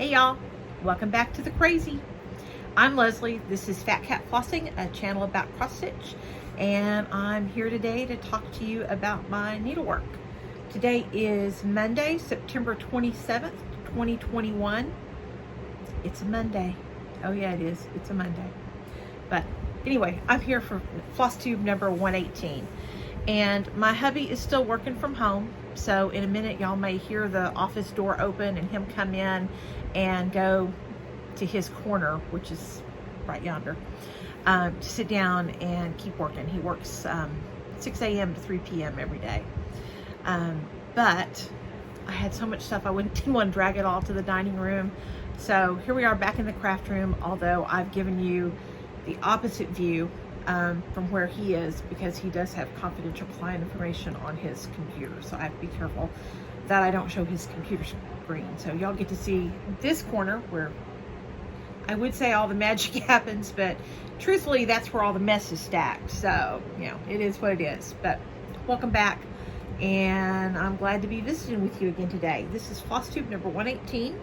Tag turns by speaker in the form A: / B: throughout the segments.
A: Hey y'all, welcome back to The Crazy. I'm Leslie, this is Phat Cat Phlossing, a channel about cross stitch, and I'm here today to talk to you about my needlework. Today is Monday, September 27th, 2021. It's a Monday. Oh yeah, it is. It's a Monday. But anyway, I'm here for FlossTube number 118. And my hubby is still working from home. So in a minute, y'all may hear the office door open and him come in and go to his corner, which is right yonder, to sit down and keep working. He works 6 a.m. to 3 p.m. every day. But I had so much stuff, I didn't want to drag it all to the dining room. So here we are back in the craft room, although I've given you the opposite view from where he is, because he does have confidential client information on his computer. So I have to be careful that I don't show his computer screen. So y'all get to see this corner where I would say all the magic happens, but truthfully, that's where all the mess is stacked. So, you know, it is what it is. But welcome back, and I'm glad to be visiting with you again today. This is FlossTube number 118.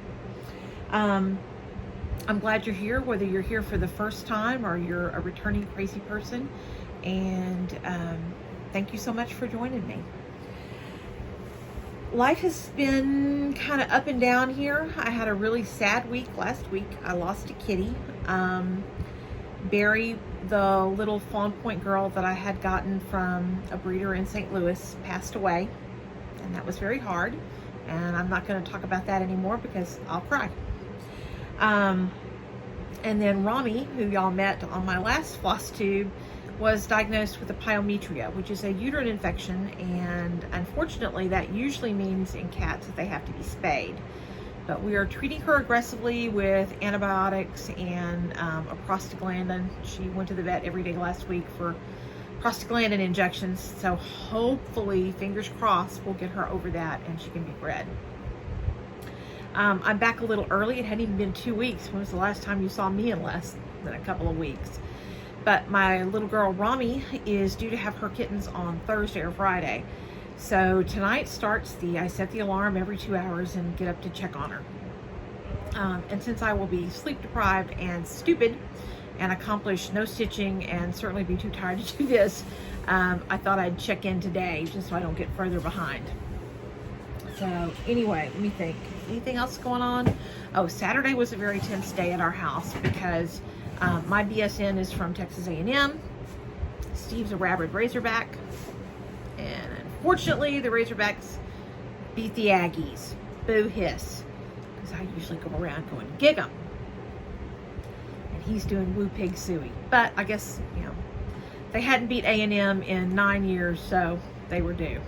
A: I'm glad you're here, whether you're here for the first time or you're a returning crazy person. And thank you so much for joining me. Life has been kind of up and down here. I had a really sad week last week. I lost a kitty. Barry, the little Fawn Point girl that I had gotten from a breeder in St. Louis, passed away. And that was very hard. And I'm not going to talk about that anymore because I'll cry. And then Rami, who y'all met on my last FlossTube, was diagnosed with a pyometria, which is a uterine infection, and unfortunately that usually means in cats that they have to be spayed. But we are treating her aggressively with antibiotics and a prostaglandin. She went to the vet every day last week for prostaglandin injections, so hopefully, fingers crossed, we'll get her over that and she can be bred. I'm back a little early. It hadn't even been 2 weeks. When was the last time you saw me in less than a couple of weeks? But my little girl Rami is due to have her kittens on Thursday or Friday. So tonight starts I set the alarm every 2 hours and get up to check on her. And since I will be sleep deprived and stupid and accomplish no stitching and certainly be too tired to do this, I thought I'd check in today just so I don't get further behind. So anyway, let me think. Anything else going on? Oh, Saturday was a very tense day at our house because my BSN is from Texas A&M. Steve's a rabid Razorback. And unfortunately, the Razorbacks beat the Aggies. Boo hiss. Because I usually go around going, gig 'em. And he's doing woo pig suey. But I guess, you know, they hadn't beat A&M in 9 years, so they were due.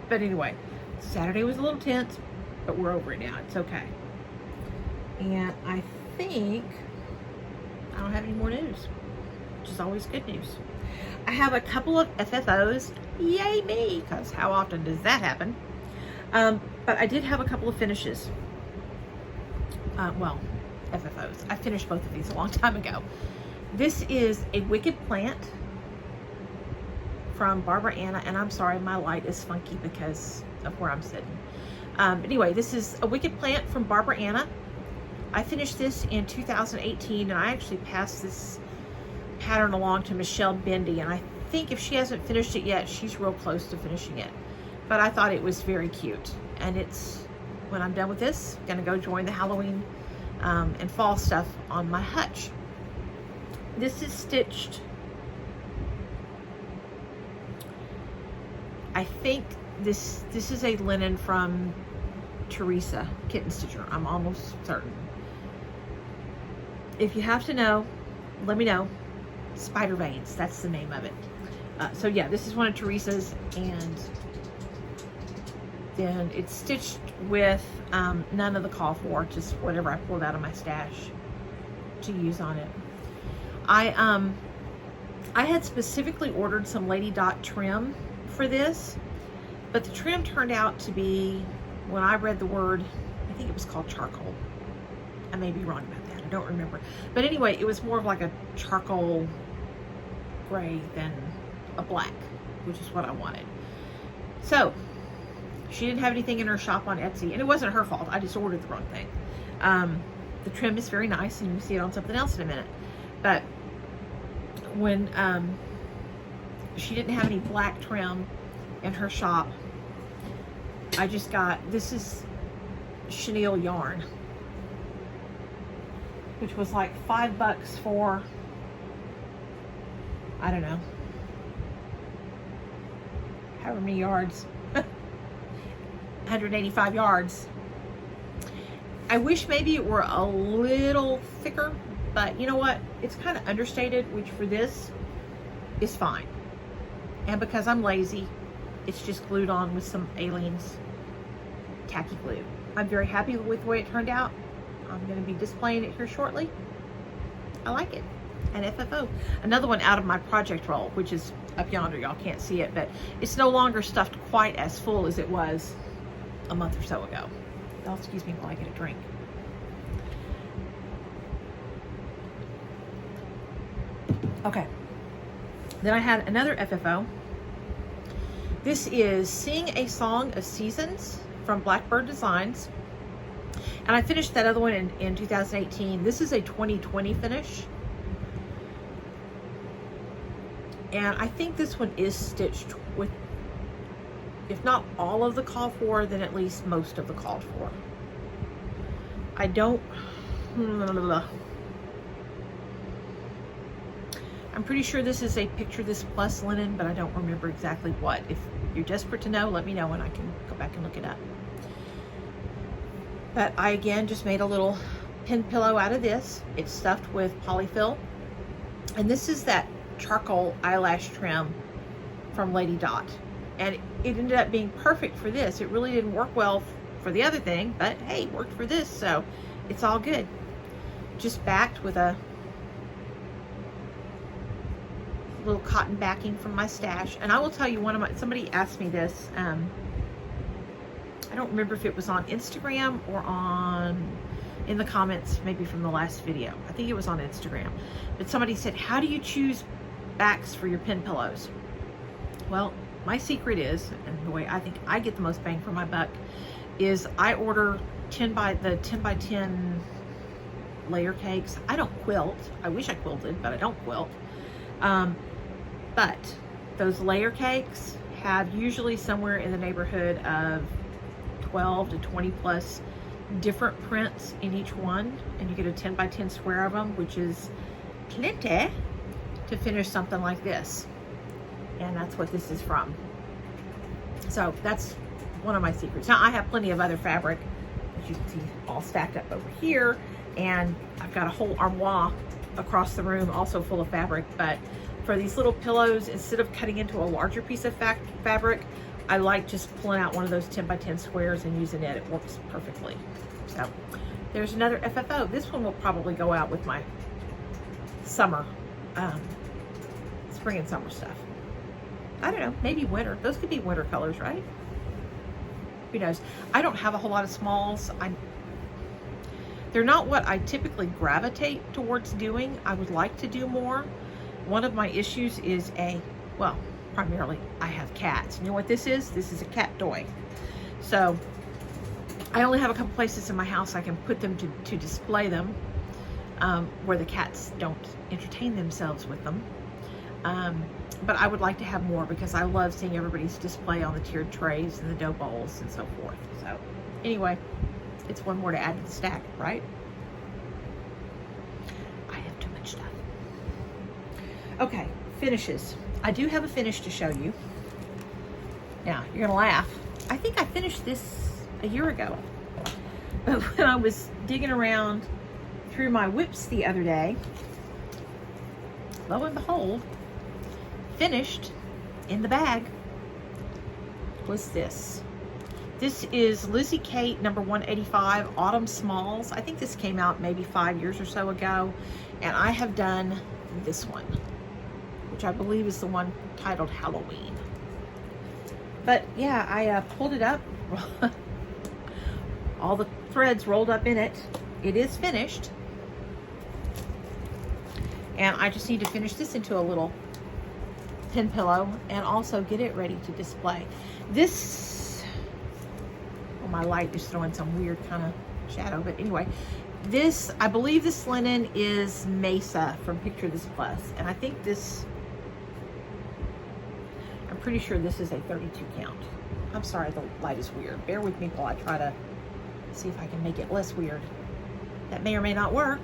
A: But anyway, Saturday was a little tense, but we're over it now. It's okay. And I think I don't have any more news, which is always good news. I have a couple of FFOs. Yay me, because how often does that happen? But I did have a couple of finishes. Well, FFOs. I finished both of these a long time ago. This is a Wicked Plant from Barbara Anna, and I'm sorry, my light is funky because of where I'm sitting. Anyway, this is a Wicked Plant from Barbara Anna. I finished this in 2018, and I actually passed this pattern along to Michelle Bendy, and I think if she hasn't finished it yet, she's real close to finishing it. But I thought it was very cute, and it's, when I'm done with this, gonna go join the Halloween and fall stuff on my hutch. This is stitched, I think this is a linen from Teresa Kitten Stitcher. I'm almost certain. If you have to know, let me know. Spider Veins, that's the name of it. So yeah, this is one of Teresa's, and then it's stitched with none of the call for, just whatever I pulled out of my stash to use on it. I had specifically ordered some Lady Dot trim for this, but the trim turned out to be, when I read the word, I think it was called charcoal. I may be wrong about that, I don't remember. But anyway, it was more of like a charcoal gray than a black, which is what I wanted. So She didn't have anything in her shop on Etsy, and it wasn't her fault. I just ordered the wrong thing. The trim is very nice, and you can see it on something else in a minute. But when she didn't have any black trim in her shop, I just got, this is chenille yarn, which was like $5 for, I don't know, however many yards, 185 yards. I wish maybe it were a little thicker, but you know what? It's kind of understated, which for this is fine. And because I'm lazy, it's just glued on with some Aliens tacky glue. I'm very happy with the way it turned out. I'm going to be displaying it here shortly. I like it. And FFO. Another one out of my project roll, which is up yonder. Y'all can't see it, but it's no longer stuffed quite as full as it was a month or so ago. Y'all excuse me while I get a drink. Okay. Then I had another FFO. This is Sing a Song of Seasons from Blackbird Designs. And I finished that other one in 2018. This is a 2020 finish. And I think this one is stitched with, if not all of the called for, then at least most of the called for. I don't, I'm pretty sure this is a Picture This Plus linen, but I don't remember exactly what. If you're desperate to know, let me know and I can go back and look it up. But I, again, just made a little pin pillow out of this. It's stuffed with polyfill. And this is that charcoal eyelash trim from Lady Dot. And it ended up being perfect for this. It really didn't work well for the other thing, but hey, it worked for this, so it's all good. Just backed with a little cotton backing from my stash. And I will tell you, somebody asked me this, I don't remember if it was on Instagram or in the comments, maybe from the last video. I think it was on Instagram. But somebody said, how do you choose backs for your pin pillows? Well, my secret is, and the way I think I get the most bang for my buck, is I order 10 by 10 layer cakes. I don't quilt. I wish I quilted, but I don't quilt. But those layer cakes have usually somewhere in the neighborhood of 12 to 20 plus different prints in each one, and you get a 10 by 10 square of them, which is plenty to finish something like this. And that's what this is from. So that's one of my secrets. Now I have plenty of other fabric, as you can see, all stacked up over here, and I've got a whole armoire across the room also full of fabric. But for these little pillows, instead of cutting into a larger piece of fabric, I like just pulling out one of those 10 by 10 squares and using it. It works perfectly. So there's another FFO. This one will probably go out with my summer, spring and summer stuff. I don't know, maybe winter. Those could be winter colors, right? Who knows? I don't have a whole lot of smalls. They're not what I typically gravitate towards doing. I would like to do more. One of my issues is well, primarily I have cats. You know what this is? This is a cat toy. So I only have a couple places in my house I can put them to display them, where the cats don't entertain themselves with them. But I would like to have more because I love seeing everybody's display on the tiered trays and the dough bowls and so forth. So anyway, it's one more to add to the stack, right? I have too much stuff. Okay, finishes. I do have a finish to show you. Now, you're gonna laugh. I think I finished this a year ago. But when I was digging around through my whips the other day, lo and behold, finished in the bag was this. This is LizzieKate number 185 Autumn Smalls. I think this came out maybe 5 years or so ago, and I have done this one, which I believe is the one titled Halloween. But yeah, I pulled it up. All the threads rolled up in it. It is finished. And I just need to finish this into a little pin pillow and also get it ready to display. This my light is throwing some weird kind of shadow. But anyway, this, I believe this linen is Mesa from Picture This Plus. And I think this, I'm pretty sure this is a 32 count. I'm sorry, the light is weird. Bear with me while I try to see if I can make it less weird. That may or may not work.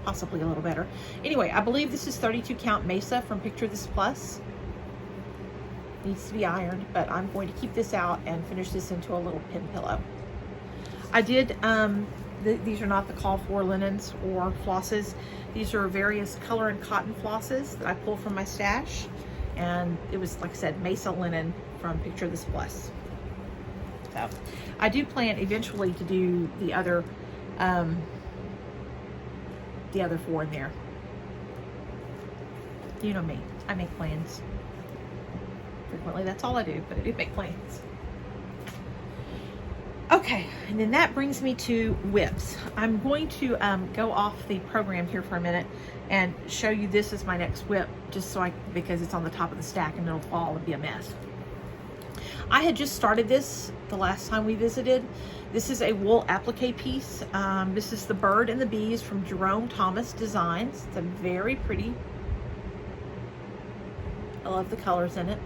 A: Possibly a little better. Anyway, I believe this is 32 count Mesa from Picture This Plus. Needs to be ironed, but I'm going to keep this out and finish this into a little pin pillow. I did, these are not the call for linens or flosses. These are various color and cotton flosses that I pulled from my stash. And it was, like I said, Mesa linen from Picture This Plus. So I do plan eventually to do the other 4 in there. You know me, I make plans. Frequently, that's all I do, but I do make plans. Okay, and then that brings me to whips. I'm going to go off the program here for a minute and show you this as my next whip, just so because it's on the top of the stack and it'll fall and be a mess. I had just started this the last time we visited. This is a wool applique piece. This is the bird and the bees from Jerome Thomas Designs. It's a very pretty. I love the colors in it.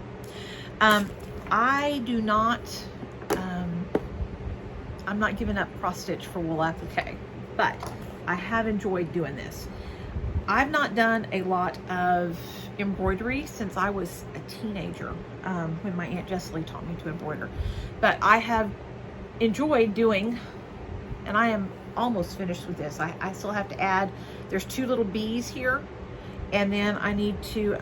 A: I do not, I'm not giving up cross stitch for wool applique, but I have enjoyed doing this. I've not done a lot of embroidery since I was a teenager, when my Aunt Jessie taught me to embroider. But I have enjoyed doing, and I am almost finished with this. I still have to add, there's 2 little bees here, and then I need to,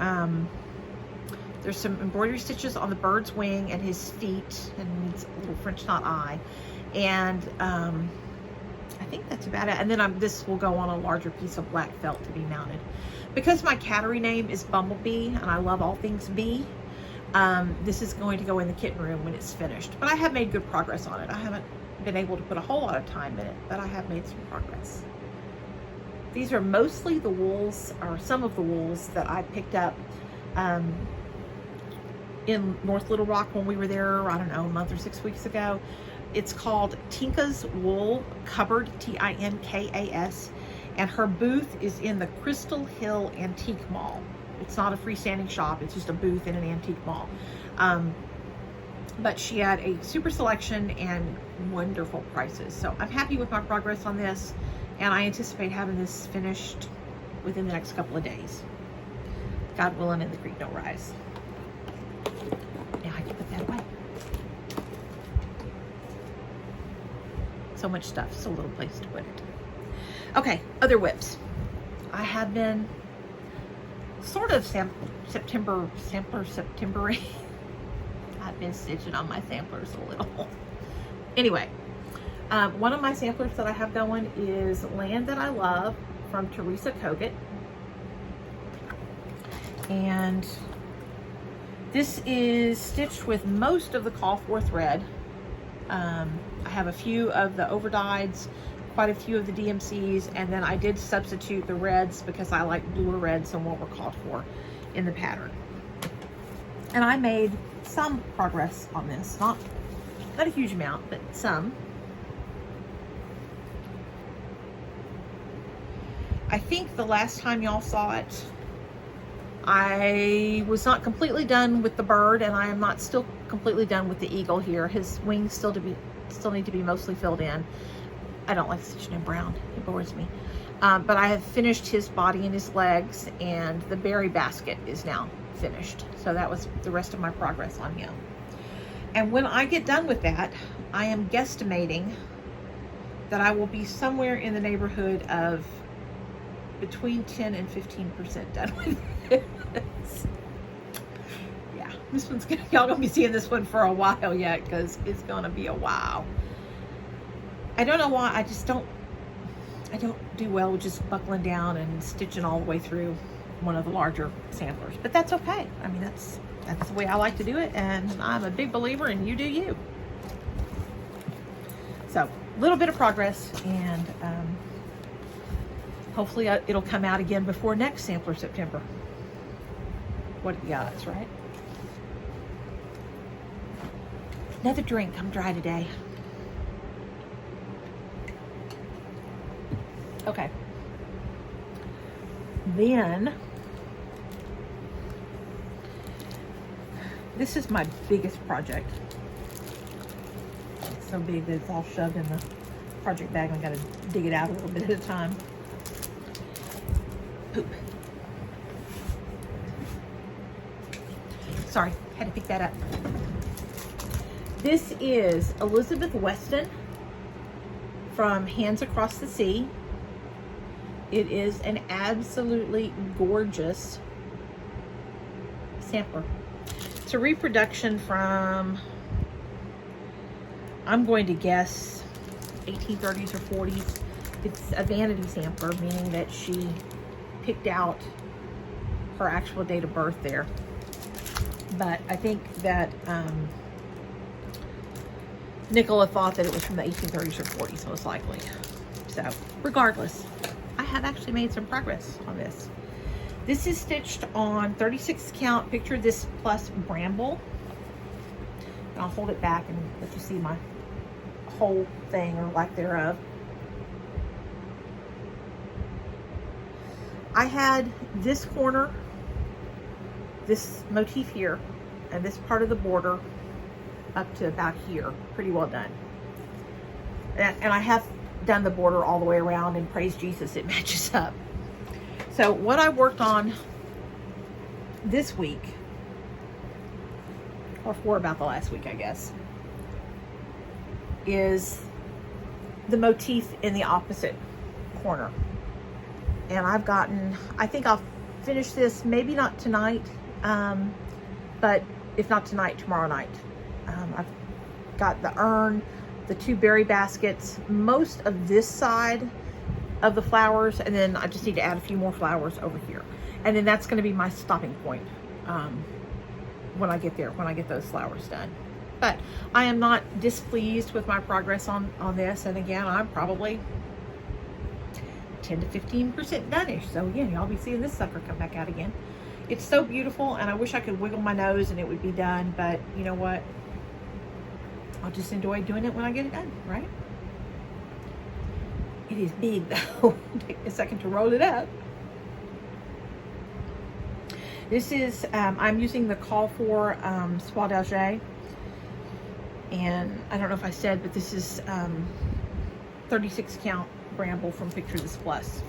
A: there's some embroidery stitches on the bird's wing and his feet, and needs a little French knot eye. And I think that's about it. And then this will go on a larger piece of black felt to be mounted. Because my cattery name is Bumblebee, and I love all things bee, this is going to go in the kitten room when it's finished. But I have made good progress on it. I haven't been able to put a whole lot of time in it, but I have made some progress. These are mostly the wools, or some of the wools that I picked up in North Little Rock when we were there, I don't know, a month or 6 weeks ago. It's called Tinka's Wool Cupboard, Tinkas, and her booth is in the Crystal Hill Antique Mall. It's not a freestanding shop, it's just a booth in an antique mall. But she had a super selection and wonderful prices. So I'm happy with my progress on this, and I anticipate having this finished within the next couple of days. God willing, and the creek don't rise. Now I can put that away. So much stuff, so little place to put it. Okay, other whips. I have been sort of September. I've been stitching on my samplers a little. Anyway, one of my samplers that I have going is Land That I Love from Teresa Kogut. And this is stitched with most of the call for thread. I have a few of the overdyes, quite a few of the DMCs, and then I did substitute the reds because I like bluer reds than what were called for in the pattern. And I made some progress on this, not a huge amount, but some. I think the last time y'all saw it, I was not completely done with the bird, and I am not still completely done with the eagle here. His wings still need to be mostly filled in. I don't like stitching in brown, it bores me. But I have finished his body and his legs, and the berry basket is now finished. So that was the rest of my progress on him. And when I get done with that, I am guesstimating that I will be somewhere in the neighborhood of between 10 and 15% done with this. Yeah, this one's gonna, y'all gonna be seeing this one for a while yet, because it's gonna be a while. I don't know why, I don't do well with just buckling down and stitching all the way through one of the larger samplers, but that's okay. I mean, that's the way I like to do it, and I'm a big believer in you do you. So, a little bit of progress, and hopefully it'll come out again before next sampler September. What are the odds, right? Another drink. I'm dry today. Okay. Then, this is my biggest project. It's so big that it's all shoved in the project bag. I gotta dig it out a little bit at a time. Poop. Sorry, had to pick that up. This is Elizabeth Weston from Hands Across the Sea. It is an absolutely gorgeous sampler. It's a reproduction from, I'm going to guess, 1830s or 40s. It's a vanity sampler, meaning that she picked out her actual date of birth there. But I think that Nicola thought that it was from the 1830s or 40s, most likely. So, regardless, I have actually made some progress on this. This is stitched on 36 count, picture this plus bramble. And I'll hold it back and let you see my whole thing, or lack thereof. I had this corner, this motif here, and this part of the border up to about here, pretty well done. And I have done the border all the way around, and praise Jesus, it matches up. So what I worked on this week, or for about the last week, I guess, is the motif in the opposite corner. And I've gotten, I think I'll finish this, maybe not tonight, but if not tonight, tomorrow night. I've got the urn, the two berry baskets, most of this side of the flowers, and then I just need to add a few more flowers over here. And then that's going to be my stopping point when I get there, when I get those flowers done. But I am not displeased with my progress on this. And again, I'm probably 10 to 15% done-ish. So again, y'all be seeing this sucker come back out again. It's so beautiful, and I wish I could wiggle my nose and it would be done, but you know what? I'll just enjoy doing it when I get it done, right? It is big though. Take a second to roll it up. This is, I'm using the Call for Soie d'Alger. And I don't know if I said, but this is 36 count bramble from Picture This Plus.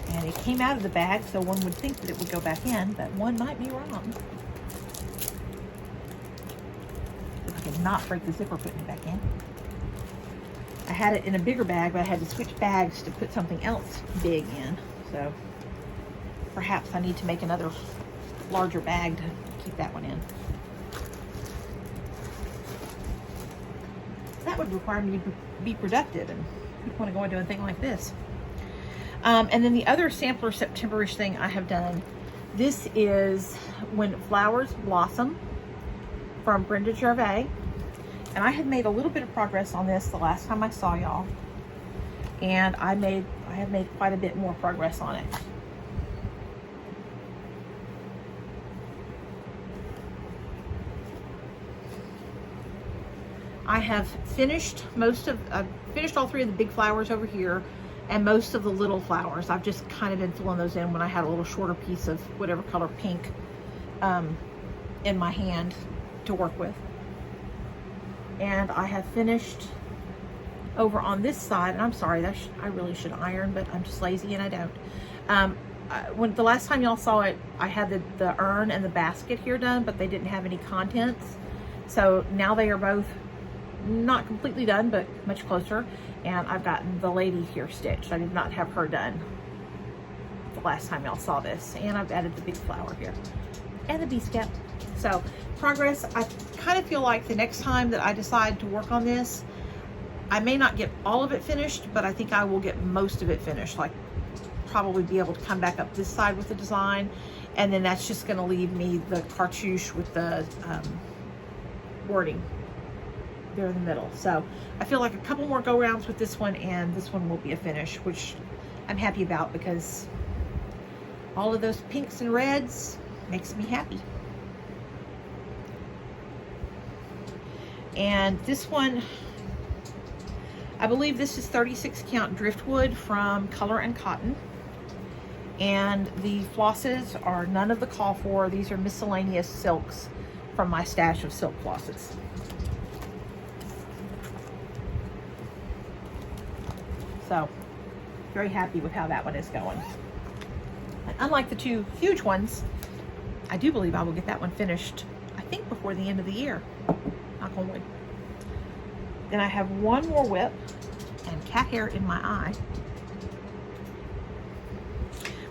A: And it came out of the bag, so one would think that it would go back in, but one might be wrong. If I could not break the zipper putting it back in. I had it in a bigger bag, but I had to switch bags to put something else big in. So perhaps I need to make another larger bag to keep that one in. That would require me to be productive, and who'd want to go into a thing like this? And then the other sampler September-ish thing I have done, this is When Flowers Blossom from Brenda Gervais. And I had made a little bit of progress on this the last time I saw y'all. And I have made quite a bit more progress on it. I have finished finished all three of the big flowers over here, and most of the little flowers. I've just kind of been filling those in when I had a little shorter piece of whatever color pink in my hand to work with. And I have finished over on this side, and I'm sorry, I really should iron, but I'm just lazy and I don't. When the last time y'all saw it, I had the urn and the basket here done, but they didn't have any contents. So now they are both not completely done, but much closer. And I've gotten the lady here stitched. I did not have her done the last time y'all saw this. And I've added the big flower here and the beast cap. So progress. I kind of feel like the next time that I decide to work on this, I may not get all of it finished, but I think I will get most of it finished. Like probably be able to come back up this side with the design, and then that's just going to leave me the cartouche with the wording there in the middle. So I feel like a couple more go rounds with this one, and this one will be a finish, which I'm happy about because all of those pinks and reds makes me happy. And this one, I believe this is 36 count driftwood from Color and Cotton. And the flosses are none of the call for. These are miscellaneous silks from my stash of silk flosses. So, very happy with how that one is going. And unlike the two huge ones, I do believe I will get that one finished, I think, before the end of the year. Knock on wood. Then I have one more whip, and cat hair in my eye.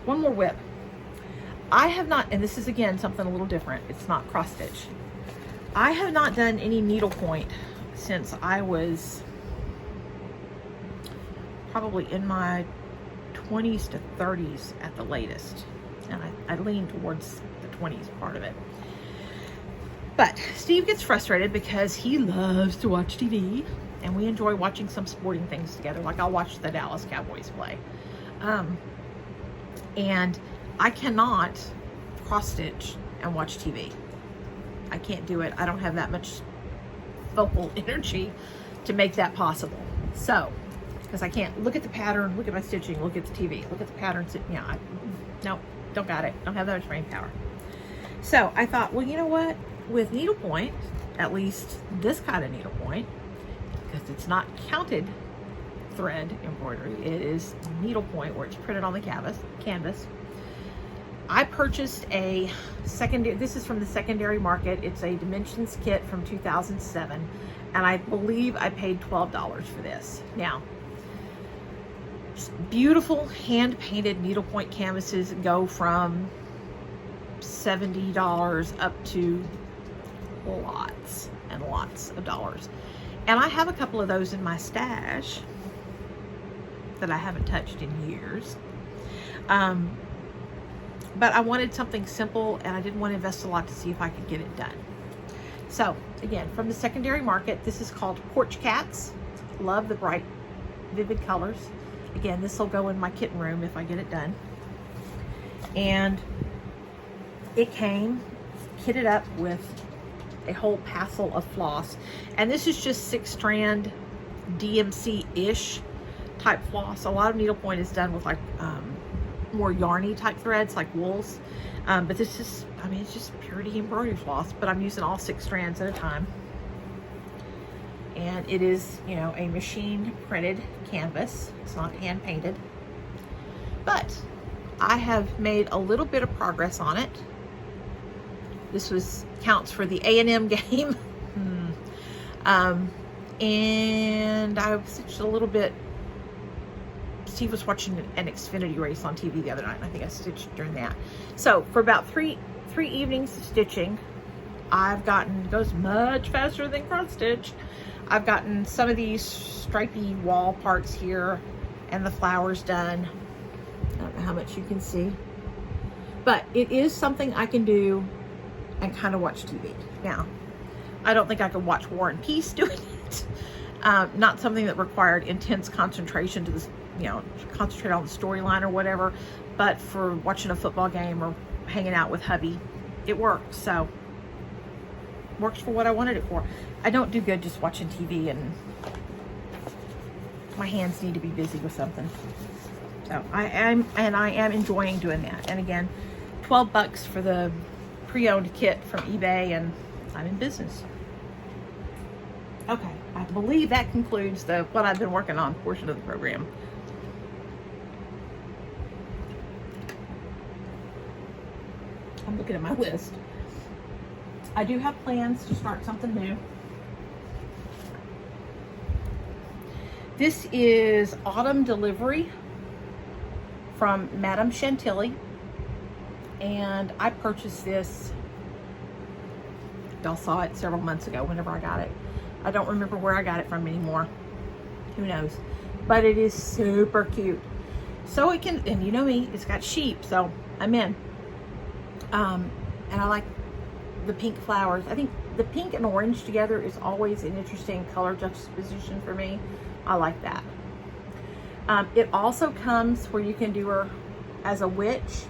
A: One more whip. I have not, and this is again something a little different. It's not cross stitch. I have not done any needlepoint since I was probably in my 20s to 30s at the latest. And I lean towards the 20s part of it. But Steve gets frustrated because he loves to watch TV, and we enjoy watching some sporting things together. Like I'll watch the Dallas Cowboys play. And I cannot cross stitch and watch TV. I can't do it. I don't have that much vocal energy to make that possible. So, because I can't look at the pattern, look at my stitching, look at the TV, look at the pattern. Yeah, no, don't got it. Don't have that much brain power. So I thought, well, you know what? With needlepoint, at least this kind of needlepoint, because it's not counted thread embroidery, it is needlepoint where it's printed on the canvas. I purchased a secondary, this is from the secondary market. It's a Dimensions kit from 2007, and I believe I paid $12 for this. Now, beautiful hand-painted needlepoint canvases go from $70 up to lots and lots of dollars. And I have a couple of those in my stash that I haven't touched in years. But I wanted something simple, and I didn't want to invest a lot to see if I could get it done. So again, from the secondary market, this is called Porch Cats. Love the bright, vivid colors. Again, this will go in my kitten room if I get it done. And it came kitted up with a whole passel of floss. And this is just 6-strand DMC-ish type floss. A lot of needlepoint is done with like more yarny type threads like wools. But this is, I mean, it's just purity embroidery floss, but I'm using all 6 strands at a time. And it is, you know, a machine printed canvas. It's not hand painted. But I have made a little bit of progress on it. This counts for the A&M game. And I stitched a little bit. Steve was watching an Xfinity race on TV the other night, and I think I stitched during that. So for about three evenings of stitching, I've gotten, it goes much faster than cross stitch. I've gotten some of these stripy wall parts here and the flowers done. I don't know how much you can see, but it is something I can do and kind of watch TV. Now, I don't think I could watch War and Peace doing it. Not something that required intense concentration to this, you know, concentrate on the storyline or whatever, but for watching a football game or hanging out with hubby, it works. So, works for what I wanted it for. I don't do good just watching TV, and my hands need to be busy with something. So I am enjoying doing that. And again, 12 bucks for the pre-owned kit from eBay, and I'm in business. Okay, I believe that concludes what I've been working on portion of the program. I'm looking at my list. I do have plans to start something new. This is Autumn Delivery from Madame Chantilly, and I purchased this, y'all saw it several months ago whenever I got it. I don't remember where I got it from anymore. Who knows? But it is super cute. So it can, and you know me, it's got sheep, so I'm in. And I like the pink flowers. I think the pink and orange together is always an interesting color juxtaposition for me. I like that. It also comes where you can do her as a witch.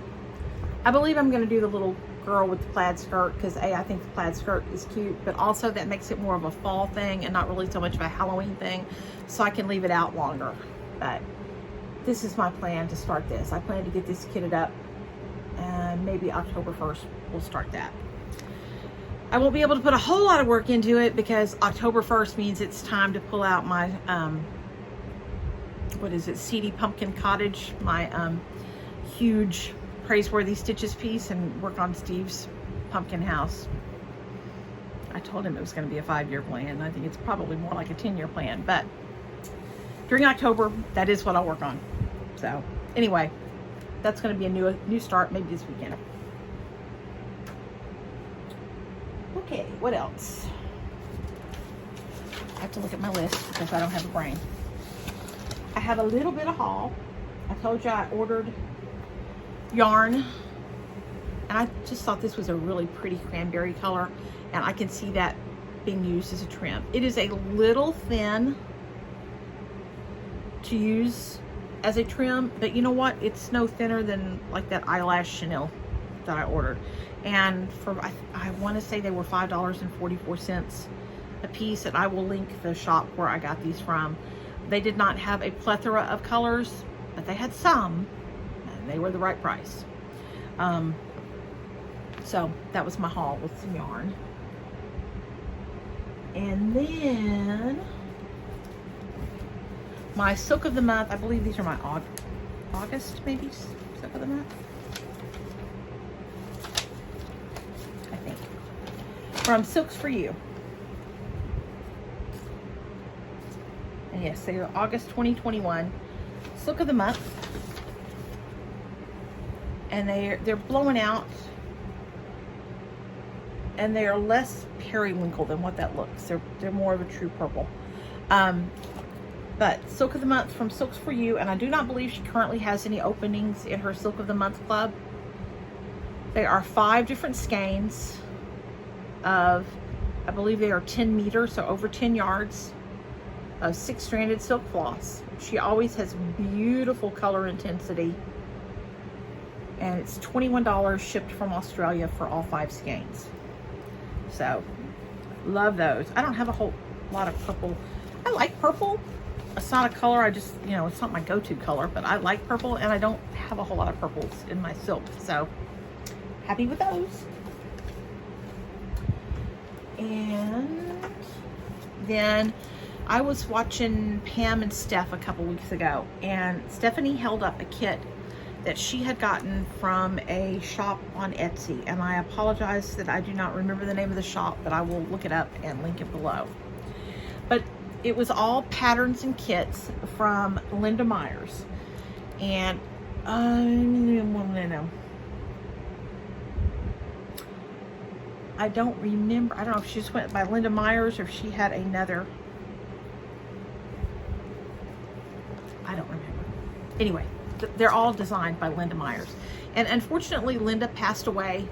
A: I believe I'm going to do the little girl with the plaid skirt because I think the plaid skirt is cute, but also that makes it more of a fall thing and not really so much of a Halloween thing, so I can leave it out longer. But this is my plan to start this. I plan to get this kitted up, and maybe October 1st we'll start that. I won't be able to put a whole lot of work into it because October 1st means it's time to pull out my what is it, Seedy Pumpkin Cottage, my huge Praiseworthy Stitches piece, and work on Steve's pumpkin house. I told him it was going to be a 5-year plan. I think it's probably more like a 10-year plan, but during October, that is what I'll work on. So anyway, that's going to be a new start, maybe this weekend. Okay, what else? I have to look at my list because I don't have a brain. I have a little bit of haul. I told you I ordered yarn, and I just thought this was a really pretty cranberry color, and I can see that being used as a trim. It is a little thin to use as a trim, but you know what? It's no thinner than like that eyelash chenille that I ordered. And for, I want to say they were $5.44 a piece, and I will link the shop where I got these from. They did not have a plethora of colors, but they had some, and they were the right price. So that was my haul with some yarn. And then my Silk of the Month, I believe these are my August, maybe, Silk of the Month. I think. From Silks for You. And yes, they are August 2021. Silk of the Month. And they're blowing out. And they are less periwinkle than what that looks. They're more of a true purple. But Silk of the Month from Silks for You, and I do not believe she currently has any openings in her Silk of the Month club. They are 5 different skeins of, I believe they are 10 meters, so over 10 yards of 6-stranded silk floss. She always has beautiful color intensity, and it's $21 shipped from Australia for all 5 skeins. So love those. I don't have a whole lot of purple. I like purple. It's not a color I just, you know, it's not my go-to color, but I like purple, and I don't have a whole lot of purples in my silk, so happy with those. And then I was watching Pam and Steph a couple weeks ago, and Stephanie held up a kit that she had gotten from a shop on Etsy, and I apologize that I do not remember the name of the shop, but I will look it up and link it below. But it was all patterns and kits from Linda Myers, and I don't remember. I don't know if she just went by Linda Myers or if she had another. I don't remember. Anyway, they're all designed by Linda Myers, and unfortunately Linda passed away,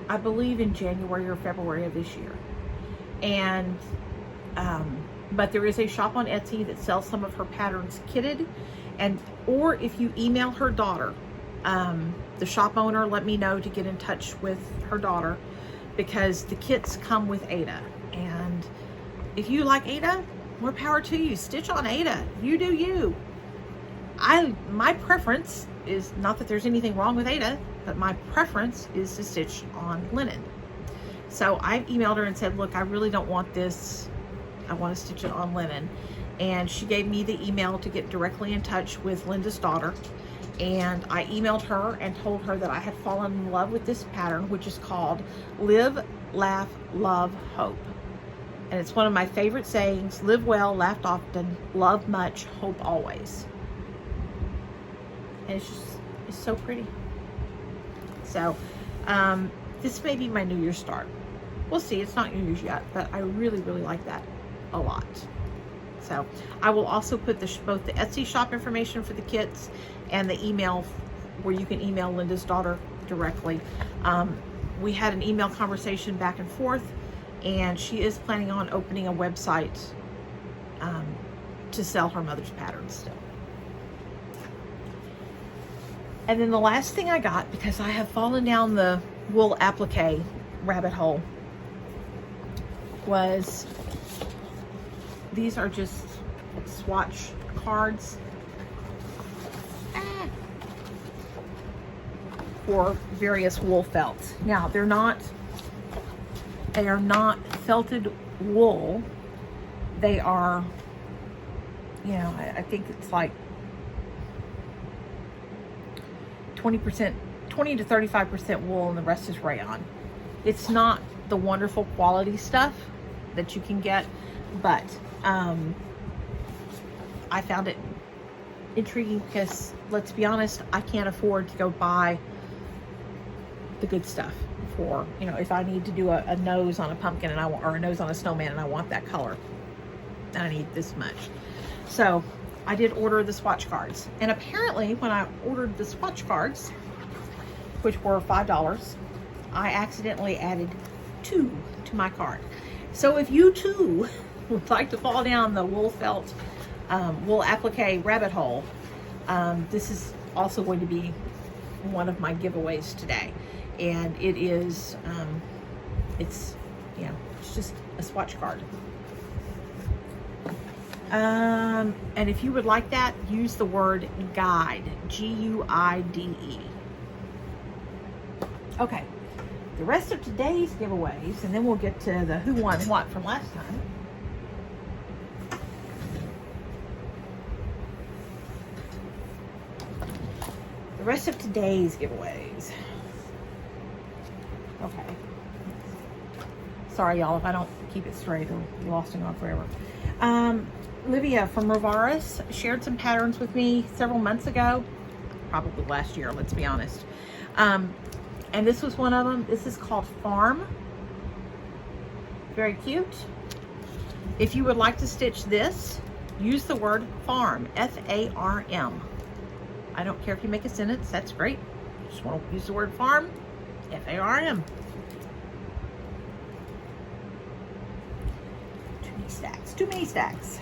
A: I believe in January or February of this year. And but there is a shop on Etsy that sells some of her patterns kitted, and or if you email her daughter, the shop owner let me know to get in touch with her daughter, because the kits come with Ada, and if you like Ada, more power to you. Stitch on Ada. You do you. My preference is, not that there's anything wrong with Ada, but my preference is to stitch on linen. So I emailed her and said, look, I really don't want this. I want to stitch it on linen. And she gave me the email to get directly in touch with Linda's daughter. And I emailed her and told her that I had fallen in love with this pattern, which is called Live, Laugh, Love, Hope. And it's one of my favorite sayings: live well, laugh often, love much, hope always. And it's so pretty. So this may be my New Year's start. We'll see. It's not New Year's yet, but I really, really like that a lot. So I will also put both the Etsy shop information for the kits and the email where you can email Linda's daughter directly. We had an email conversation back and forth, and she is planning on opening a website to sell her mother's patterns still. And then the last thing I got, because I have fallen down the wool applique rabbit hole was, these are just swatch cards for various wool felts. Now they are not felted wool. They are, you know, I think it's like 20%, 20 to 35% wool, and the rest is rayon. It's not the wonderful quality stuff that you can get, but I found it intriguing because, let's be honest, I can't afford to go buy the good stuff for, you know, if I need to do a nose on a pumpkin and I want, or a nose on a snowman and I want that color, and I need this much. So I did order the swatch cards, and apparently when I ordered the swatch cards, which were $5, I accidentally added 2 to my cart. So if you too would like to fall down the wool felt, wool applique rabbit hole, this is also going to be one of my giveaways today. And it is, it's, you know, it's just a swatch card. And if you would like that, use the word guide, G-U-I-D-E. Okay, the rest of today's giveaways, and then we'll get to the who won what from last time. The rest of today's giveaways. Okay. Sorry, y'all, if I don't keep it straight, it'll be lost and gone forever. Livia from Ravaris shared some patterns with me several months ago, probably last year, let's be honest. And this was one of them. This is called Farm. Very cute. If you would like to stitch this, use the word farm, F-A-R-M. I don't care if you make a sentence, that's great. Just want to use the word farm, F-A-R-M. Too many stacks, too many stacks.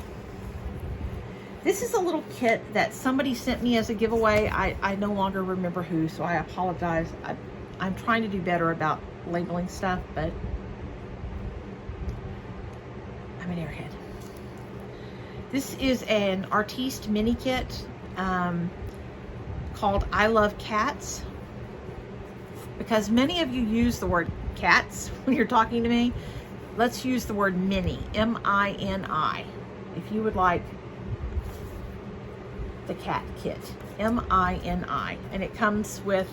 A: This is a little kit that somebody sent me as a giveaway. I no longer remember who, so I apologize. I'm trying to do better about labeling stuff, but I'm an airhead. This is an artiste mini kit called I Love Cats, because many of you use the word cats when you're talking to me. Let's use the word mini, M-I-N-I. If you would like the cat kit, M-I-N-I, and it comes with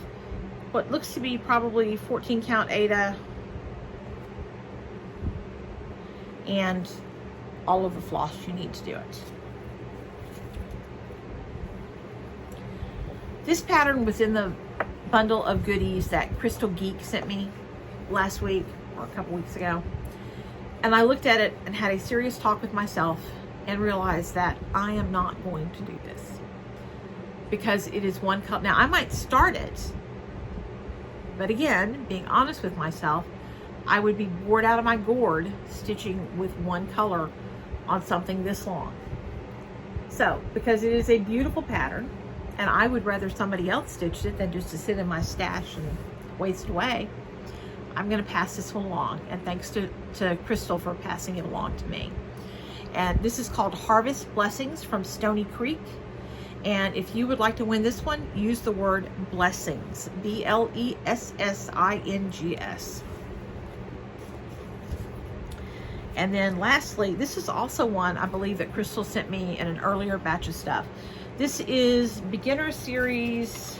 A: what looks to be probably 14 count Aida and all of the floss you need to do it. This pattern was in the bundle of goodies that Crystal Geek sent me last week or a couple weeks ago, and I looked at it and had a serious talk with myself and realized that I am not going to do this because it is one color. Now I might start it, but again, being honest with myself, I would be bored out of my gourd stitching with one color on something this long. So, because it is a beautiful pattern, and I would rather somebody else stitched it than just to sit in my stash and waste away, I'm going to pass this one along. And thanks to Crystal for passing it along to me. And this is called Harvest Blessings from Stony Creek. And if you would like to win this one, use the word blessings, B-L-E-S-S-I-N-G-S. And then lastly, this is also one I believe that Crystal sent me in an earlier batch of stuff. This is Beginner Series,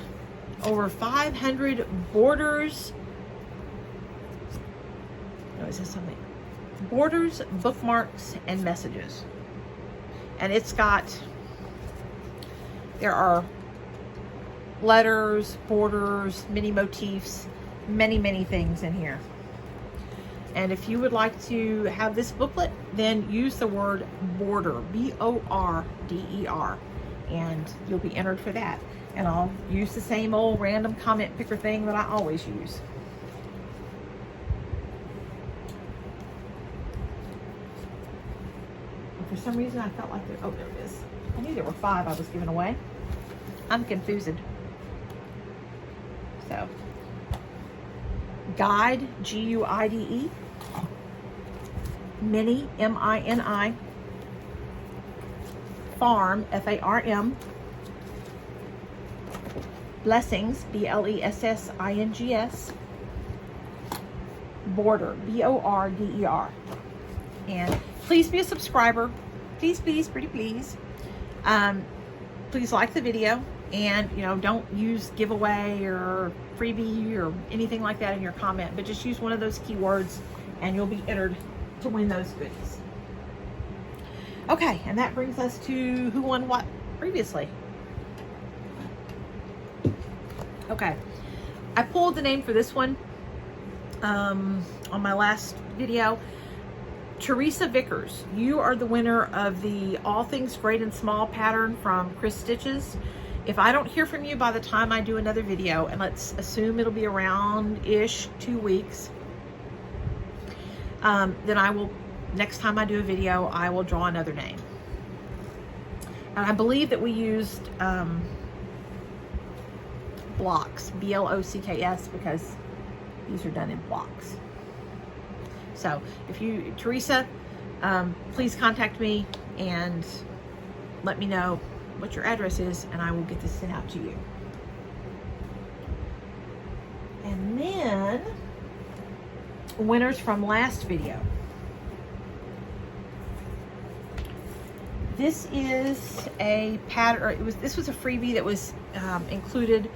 A: over 500 borders. No, is this something? Borders, bookmarks, and messages. And it's got, there are letters, borders, mini motifs, many things in here. And if you would like to have this booklet, then use the word border, B-O-R-D-E-R, and you'll be entered for that. And I'll use the same old random comment picker thing that I always use. And for some reason I felt like there, oh, there it is. I knew there were 5 I was giving away. I'm confused. So, Guide, Guide, Mini, Mini, Farm, Farm, Blessings, Blessings, Border, Border. And please be a subscriber. Please, pretty please. Please like the video, and don't use giveaway or freebie or anything like that in your comment, but just use one of those keywords and you'll be entered to win those goodies. Okay, and that brings us to who won what previously. Okay, I pulled the name for this one on my last video. Teresa Vickers, you are the winner of the All Things Great and Small pattern from Chris Stitches. If I don't hear from you by the time I do another video, and let's assume it'll be around-ish 2 weeks, then I will, next time I do a video, I will draw another name. And I believe that we used blocks, B-L-O-C-K-S, because these are done in blocks. So if you, Teresa, please contact me and let me know what your address is, and I will get this sent out to you. And then winners from last video. This is a pattern. This was a freebie that was included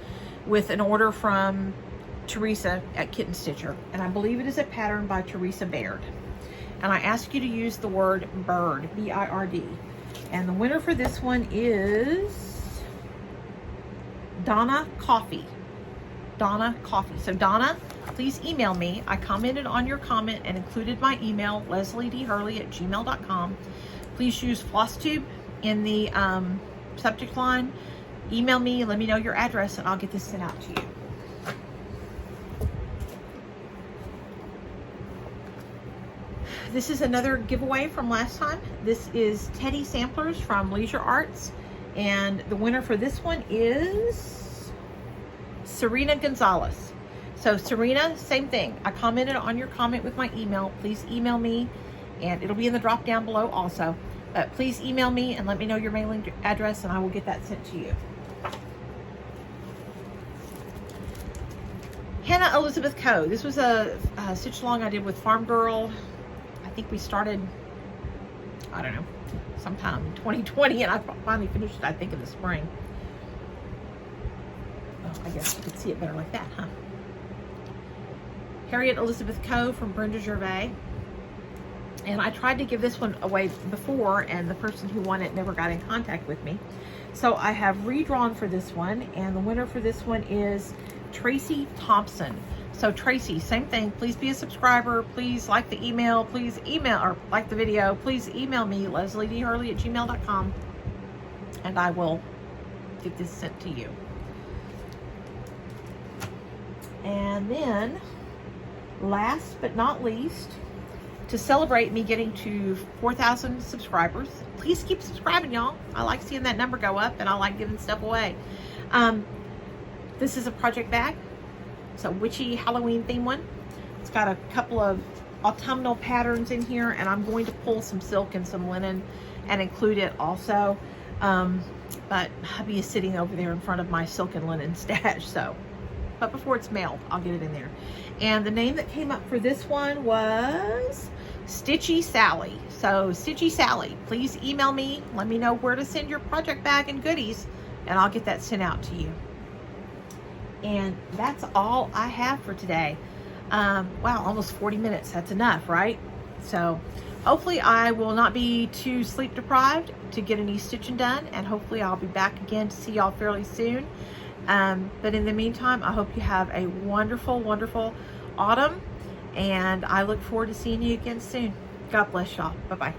A: with an order from Teresa at Kitten Stitcher, and I believe it is a pattern by Teresa Baird. And I ask you to use the word bird, B-I-R-D. And the winner for this one is Donna Coffee. Donna Coffee. So Donna, please email me. I commented on your comment and included my email, LizzieKate@gmail.com. Please use FlossTube in the subject line. Email me, let me know your address, and I'll get this sent out to you. This is another giveaway from last time. This is Teddy Samplers from Leisure Arts, and the winner for this one is Serena Gonzalez. So Serena, same thing. I commented on your comment with my email. Please email me, and it'll be in the drop down below also. But please email me and let me know your mailing address, and I will get that sent to you. Hannah Elizabeth Coe. This was a stitch along I did with Farm Girl. I think we started, I don't know, sometime in 2020, and I finally finished it, I think, in the spring. Oh, I guess you could see it better like that, huh? Harriet Elizabeth Coe from Brenda Gervais. And I tried to give this one away before, and the person who won it never got in contact with me. So I have redrawn for this one, and the winner for this one is Tracy Thompson. So Tracy, same thing. Please be a subscriber. Please like the email. Please email, or like the video. Please email me, LizzieKate@gmail.com, and I will get this sent to you. And then, last but not least, to celebrate me getting to 4,000 subscribers, please keep subscribing, y'all. I like seeing that number go up, and I like giving stuff away. This is a project bag. It's a witchy Halloween theme one. It's got a couple of autumnal patterns in here, and I'm going to pull some silk and some linen and include it also. But hubby is sitting over there in front of my silk and linen stash, so. But before it's mailed, I'll get it in there. And the name that came up for this one was Stitchy Sally. So Stitchy Sally, please email me. Let me know where to send your project bag and goodies, and I'll get that sent out to you. And that's all I have for today. Wow, almost 40 minutes. That's enough, right? So hopefully I will not be too sleep deprived to get any stitching done, and hopefully I'll be back again to see y'all fairly soon. But in the meantime, I hope you have a wonderful, wonderful autumn, and I look forward to seeing you again soon. God bless y'all. Bye-bye.